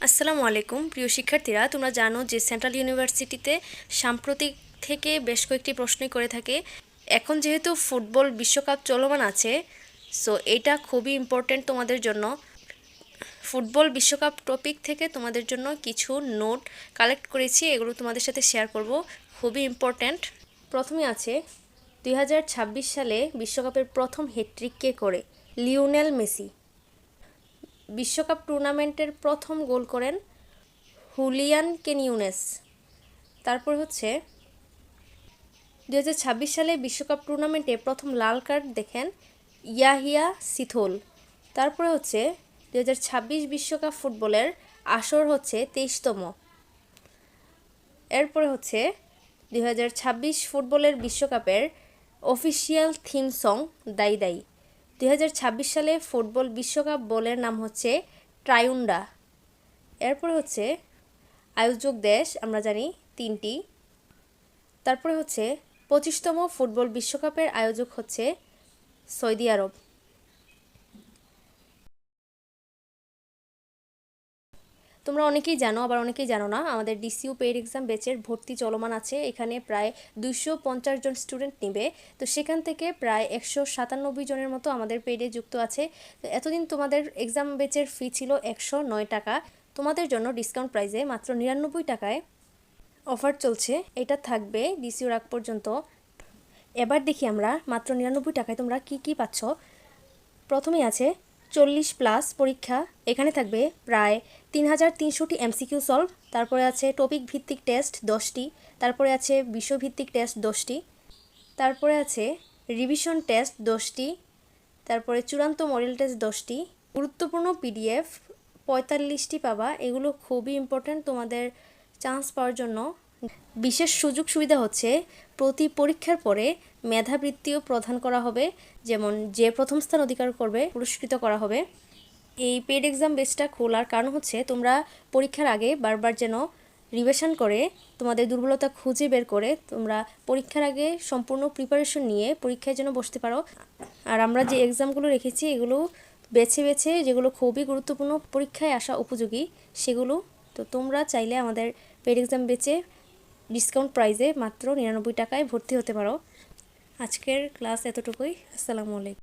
আসসালামু আলাইকুম প্রিয় শিক্ষার্থীরা, তোমরা জানো যে সেন্ট্রাল ইউনিভার্সিটিতে সাম্প্রতিক থেকে বেশ কয়েকটি প্রশ্নই করে থাকে। এখন যেহেতু ফুটবল বিশ্বকাপ চলমান আছে, সো এটা খুবই ইম্পর্ট্যান্ট তোমাদের জন্য। ফুটবল বিশ্বকাপ টপিক থেকে তোমাদের জন্য কিছু নোট কালেক্ট করেছি, এগুলো তোমাদের সাথে শেয়ার করব, খুবই ইম্পর্ট্যান্ট। প্রথমে আছে 2026 সালে বিশ্বকাপের প্রথম হ্যাট্রিক কে করে? Lionel Messi. বিশ্বকাপ টুর্নামেন্টের প্রথম গোল করেন হুলিয়ান কেনিউনেস। তারপর হচ্ছে 2026 সালে বিশ্বকাপ টুর্নামেন্টে প্রথম লাল কার্ড দেখেন ইয়াহিয়া সিথোল। তারপরে হচ্ছে 2026 বিশ্বকাপ ফুটবলের আসর হচ্ছে 23তম। এরপরে হচ্ছে 2026 ফুটবলের বিশ্বকাপের অফিসিয়াল থিম সং দাই দাই। 2026 সালে ফুটবল বিশ্বকাপ বলের নাম হচ্ছে ট্রাইউন্ডা। এরপরে হচ্ছে আয়োজক দেশ আমরা জানি 3টি। তারপরে হচ্ছে 25তম ফুটবল বিশ্বকাপের আয়োজক হচ্ছে সৌদি আরব। তোমরা অনেকেই জানো, আবার অনেকেই জানো না, আমাদের ডিসিউ পেইড এক্সাম ব্যাচের ভর্তি চলমান আছে। এখানে প্রায় 250 জন স্টুডেন্ট নেবে, তো সেখান থেকে প্রায় 197 জনের মতো আমাদের পেইডে যুক্ত আছে। তো এতদিন তোমাদের এক্সাম ব্যাচের ফি ছিল 109 টাকা, তোমাদের জন্য ডিসকাউন্ট প্রাইসে মাত্র 99 টাকায় অফার চলছে। এটা থাকবে ডিসিউর আগ পর্যন্ত। এবার দেখি আমরা মাত্র 99 টাকায় তোমরা কি কি পাচ্ছ। প্রথমেই আছে 40+ পরীক্ষা, এখানে থাকবে প্রায় 3300টি এমসিকিউ সলভ। তারপরে আছে টপিক ভিত্তিক টেস্ট 10টি। তারপরে আছে বিষয়ভিত্তিক টেস্ট 10টি। তারপরে আছে রিভিশন টেস্ট 10টি। তারপরে চূড়ান্ত মডেল টেস্ট 10টি। গুরুত্বপূর্ণ পিডিএফ 45টি পাবা। এগুলো খুবই ইম্পর্ট্যান্ট তোমাদের চান্স পাওয়ার জন্য। বিশেষ সুযোগ সুবিধা হচ্ছে প্রতি পরীক্ষার পরে মেধাবৃত্তিও প্রদান করা হবে, যেমন যে প্রথম স্থান অধিকার করবে পুরস্কৃত করা হবে। এই পেড এক্সাম বেসটা খোলার কারণ হচ্ছে তোমরা পরীক্ষার আগে বারবার যেন রিভিশন করে তোমাদের দুর্বলতা খুঁজে বের করে তোমরা পরীক্ষার আগে সম্পূর্ণ প্রিপারেশন নিয়ে পরীক্ষায় যেন বসতে পারো। আর আমরা যে এক্সামগুলো রেখেছি এগুলো বেছে বেছে যেগুলো খুবই গুরুত্বপূর্ণ পরীক্ষায় আসা উপযোগী সেগুলো। তো তোমরা চাইলে আমাদের পেড এক্সাম বেচে ডিসকাউন্ট প্রাইসে মাত্র 99 টাকায় ভর্তি হতে পারো। আজকের ক্লাস এতটুকুই। আসসালামু আলাইকুম।